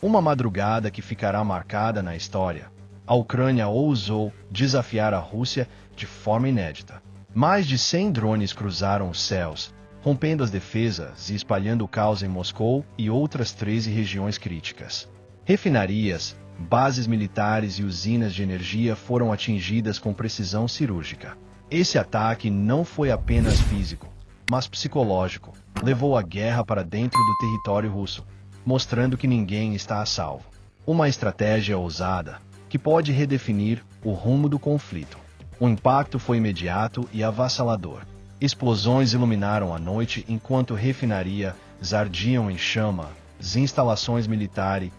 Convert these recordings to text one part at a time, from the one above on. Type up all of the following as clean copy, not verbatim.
Uma madrugada que ficará marcada na história. A Ucrânia ousou desafiar a Rússia de forma inédita. Mais de 100 drones cruzaram os céus, rompendo as defesas e espalhando o caos em Moscou e outras 13 regiões críticas. Refinarias, bases militares e usinas de energia foram atingidas com precisão cirúrgica. Esse ataque não foi apenas físico, mas psicológico. Levou a guerra para dentro do território russo, mostrando que ninguém está a salvo. Uma estratégia ousada, que pode redefinir o rumo do conflito. O impacto foi imediato e avassalador. Explosões iluminaram a noite enquanto refinarias ardiam em chamas, as instalações militares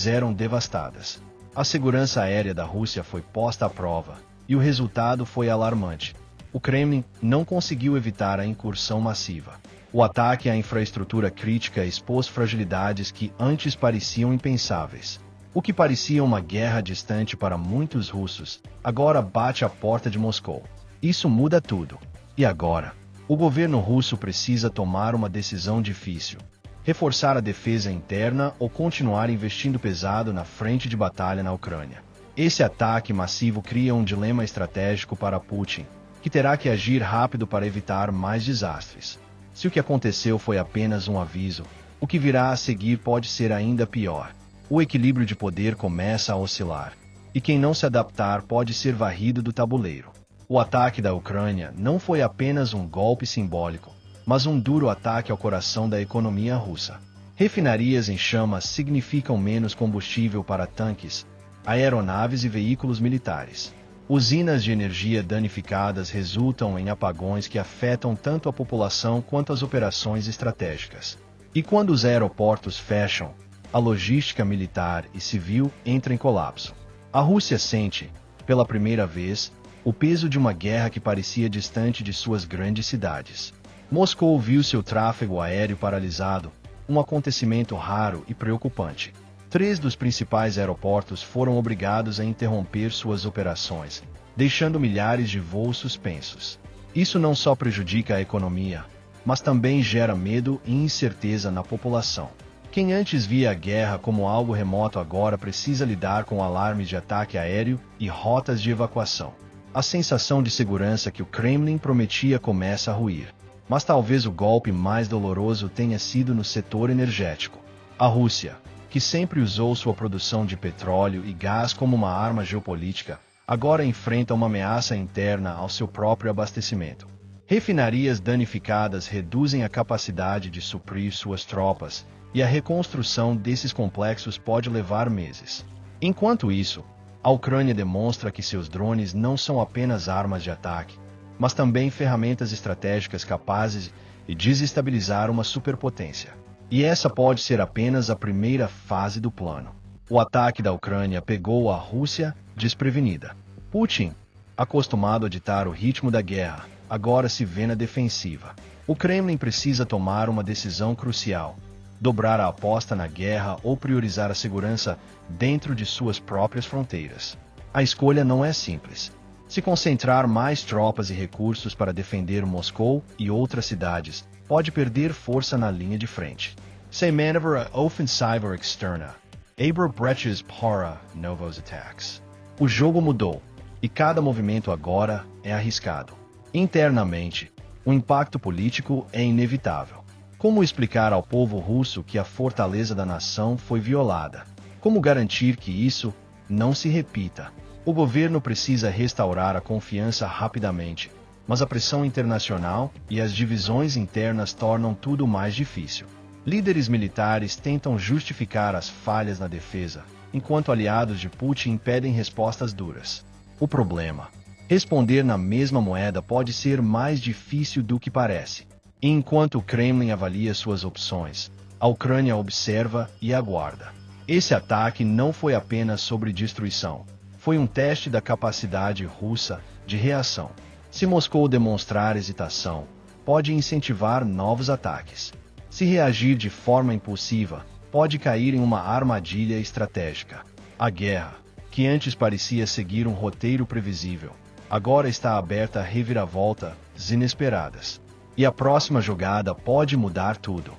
eram devastadas. A segurança aérea da Rússia foi posta à prova, e o resultado foi alarmante. O Kremlin não conseguiu evitar a incursão massiva. O ataque à infraestrutura crítica expôs fragilidades que antes pareciam impensáveis. O que parecia uma guerra distante para muitos russos, agora bate à porta de Moscou. Isso muda tudo. E agora? O governo russo precisa tomar uma decisão difícil. Reforçar a defesa interna ou continuar investindo pesado na frente de batalha na Ucrânia. Esse ataque massivo cria um dilema estratégico para Putin, que terá que agir rápido para evitar mais desastres. Se o que aconteceu foi apenas um aviso, o que virá a seguir pode ser ainda pior. O equilíbrio de poder começa a oscilar, e quem não se adaptar pode ser varrido do tabuleiro. O ataque da Ucrânia não foi apenas um golpe simbólico, mas um duro ataque ao coração da economia russa. Refinarias em chamas significam menos combustível para tanques, aeronaves e veículos militares. Usinas de energia danificadas resultam em apagões que afetam tanto a população quanto as operações estratégicas. E quando os aeroportos fecham, a logística militar e civil entra em colapso. A Rússia sente, pela primeira vez, o peso de uma guerra que parecia distante de suas grandes cidades. Moscou viu seu tráfego aéreo paralisado, um acontecimento raro e preocupante. 3 dos principais aeroportos foram obrigados a interromper suas operações, deixando milhares de voos suspensos. Isso não só prejudica a economia, mas também gera medo e incerteza na população. Quem antes via a guerra como algo remoto agora precisa lidar com alarmes de ataque aéreo e rotas de evacuação. A sensação de segurança que o Kremlin prometia começa a ruir. Mas talvez o golpe mais doloroso tenha sido no setor energético. A Rússia, que sempre usou sua produção de petróleo e gás como uma arma geopolítica, agora enfrenta uma ameaça interna ao seu próprio abastecimento. Refinarias danificadas reduzem a capacidade de suprir suas tropas, e a reconstrução desses complexos pode levar meses. Enquanto isso, a Ucrânia demonstra que seus drones não são apenas armas de ataque, mas também ferramentas estratégicas capazes de desestabilizar uma superpotência. E essa pode ser apenas a primeira fase do plano. O ataque da Ucrânia pegou a Rússia desprevenida. Putin, acostumado a ditar o ritmo da guerra, agora se vê na defensiva. O Kremlin precisa tomar uma decisão crucial: dobrar a aposta na guerra ou priorizar a segurança dentro de suas próprias fronteiras. A escolha não é simples. Se concentrar mais tropas e recursos para defender Moscou e outras cidades, pode perder força na linha de frente. Se manobra a ofensiva externa, abre brechas para novos ataques. O jogo mudou, e cada movimento agora é arriscado. Internamente, o impacto político é inevitável. Como explicar ao povo russo que a fortaleza da nação foi violada? Como garantir que isso não se repita? O governo precisa restaurar a confiança rapidamente, mas a pressão internacional e as divisões internas tornam tudo mais difícil. Líderes militares tentam justificar as falhas na defesa, enquanto aliados de Putin pedem respostas duras. O problema: responder na mesma moeda pode ser mais difícil do que parece. E enquanto o Kremlin avalia suas opções, a Ucrânia observa e aguarda. Esse ataque não foi apenas sobre destruição, foi um teste da capacidade russa de reação. Se Moscou demonstrar hesitação, pode incentivar novos ataques. Se reagir de forma impulsiva, pode cair em uma armadilha estratégica. A guerra, que antes parecia seguir um roteiro previsível, agora está aberta a reviravoltas inesperadas. E a próxima jogada pode mudar tudo.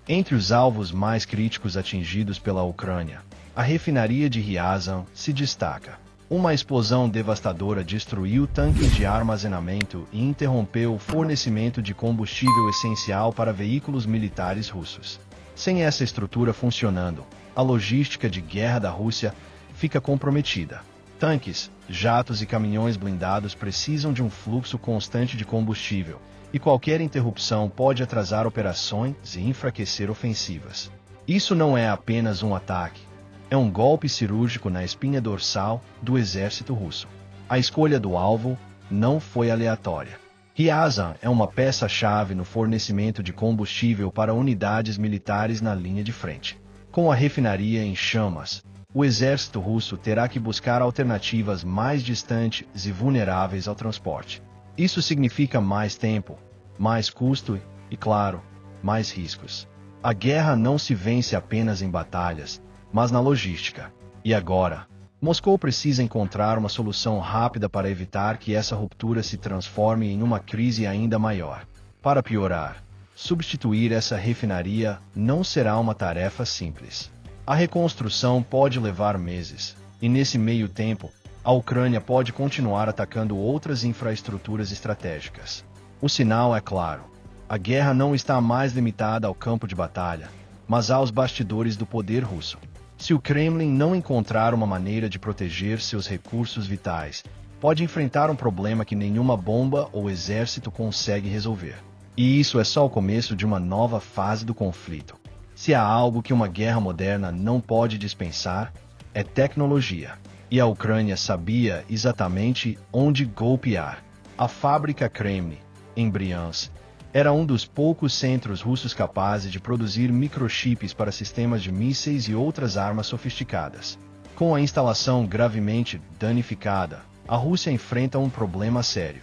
Entre os alvos mais críticos atingidos pela Ucrânia, a refinaria de Ryazan se destaca. Uma explosão devastadora destruiu tanques de armazenamento e interrompeu o fornecimento de combustível essencial para veículos militares russos. Sem essa estrutura funcionando, a logística de guerra da Rússia fica comprometida. Tanques, jatos e caminhões blindados precisam de um fluxo constante de combustível, e qualquer interrupção pode atrasar operações e enfraquecer ofensivas. Isso não é apenas um ataque, é um golpe cirúrgico na espinha dorsal do exército russo. A escolha do alvo não foi aleatória. Ryazan é uma peça-chave no fornecimento de combustível para unidades militares na linha de frente. Com a refinaria em chamas, o exército russo terá que buscar alternativas mais distantes e vulneráveis ao transporte. Isso significa mais tempo, mais custo e, claro, mais riscos. A guerra não se vence apenas em batalhas, mas na logística. E agora, Moscou precisa encontrar uma solução rápida para evitar que essa ruptura se transforme em uma crise ainda maior. Para piorar, substituir essa refinaria não será uma tarefa simples. A reconstrução pode levar meses, e nesse meio tempo, a Ucrânia pode continuar atacando outras infraestruturas estratégicas. O sinal é claro. A guerra não está mais limitada ao campo de batalha, mas aos bastidores do poder russo. Se o Kremlin não encontrar uma maneira de proteger seus recursos vitais, pode enfrentar um problema que nenhuma bomba ou exército consegue resolver. E isso é só o começo de uma nova fase do conflito. Se há algo que uma guerra moderna não pode dispensar, é tecnologia. E a Ucrânia sabia exatamente onde golpear. A fábrica Kremlin, em Bryansk, era um dos poucos centros russos capazes de produzir microchips para sistemas de mísseis e outras armas sofisticadas. Com a instalação gravemente danificada, a Rússia enfrenta um problema sério.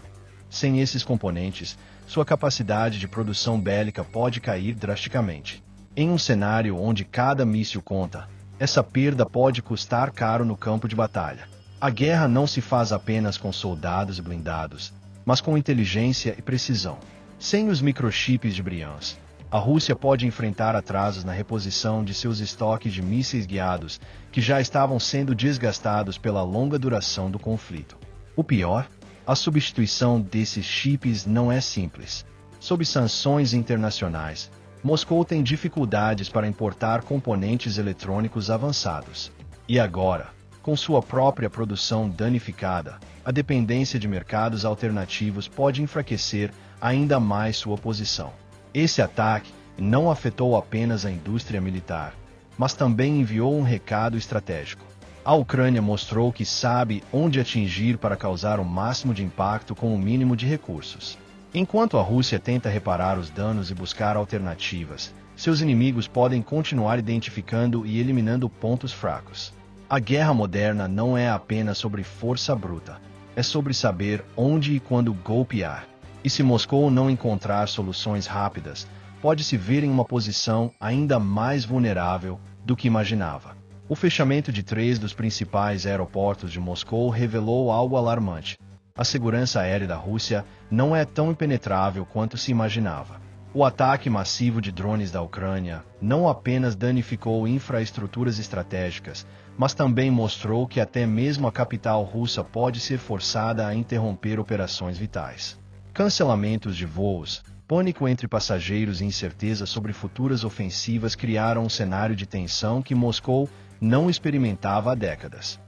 Sem esses componentes, sua capacidade de produção bélica pode cair drasticamente. Em um cenário onde cada míssil conta, essa perda pode custar caro no campo de batalha. A guerra não se faz apenas com soldados e blindados, mas com inteligência e precisão. Sem os microchips de Bryansk, a Rússia pode enfrentar atrasos na reposição de seus estoques de mísseis guiados, que já estavam sendo desgastados pela longa duração do conflito. O pior, a substituição desses chips não é simples. Sob sanções internacionais, Moscou tem dificuldades para importar componentes eletrônicos avançados. E agora, com sua própria produção danificada, a dependência de mercados alternativos pode enfraquecer ainda mais sua posição. Esse ataque não afetou apenas a indústria militar, mas também enviou um recado estratégico. A Ucrânia mostrou que sabe onde atingir para causar o máximo de impacto com o mínimo de recursos. Enquanto a Rússia tenta reparar os danos e buscar alternativas, seus inimigos podem continuar identificando e eliminando pontos fracos. A guerra moderna não é apenas sobre força bruta, é sobre saber onde e quando golpear. E se Moscou não encontrar soluções rápidas, pode se ver em uma posição ainda mais vulnerável do que imaginava. O fechamento de 3 dos principais aeroportos de Moscou revelou algo alarmante. A segurança aérea da Rússia não é tão impenetrável quanto se imaginava. O ataque massivo de drones da Ucrânia não apenas danificou infraestruturas estratégicas, mas também mostrou que até mesmo a capital russa pode ser forçada a interromper operações vitais. Cancelamentos de voos, pânico entre passageiros e incerteza sobre futuras ofensivas criaram um cenário de tensão que Moscou não experimentava há décadas.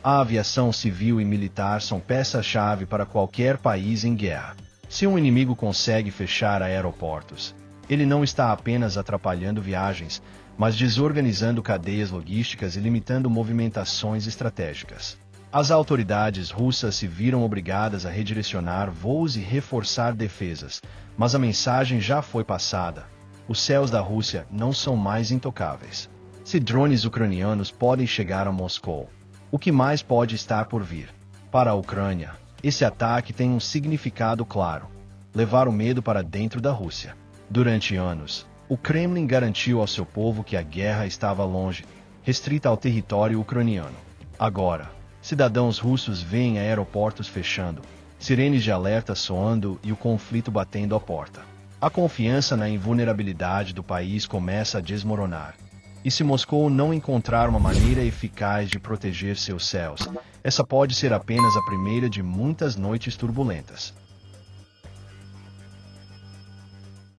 A aviação civil e militar são peça-chave para qualquer país em guerra. Se um inimigo consegue fechar aeroportos, ele não está apenas atrapalhando viagens, mas desorganizando cadeias logísticas e limitando movimentações estratégicas. As autoridades russas se viram obrigadas a redirecionar voos e reforçar defesas, mas a mensagem já foi passada. Os céus da Rússia não são mais intocáveis. Se drones ucranianos podem chegar a Moscou, o que mais pode estar por vir? Para a Ucrânia, esse ataque tem um significado claro: levar o medo para dentro da Rússia. Durante anos, o Kremlin garantiu ao seu povo que a guerra estava longe, restrita ao território ucraniano. Agora, cidadãos russos veem aeroportos fechando, sirenes de alerta soando e o conflito batendo à porta. A confiança na invulnerabilidade do país começa a desmoronar. E se Moscou não encontrar uma maneira eficaz de proteger seus céus, essa pode ser apenas a primeira de muitas noites turbulentas.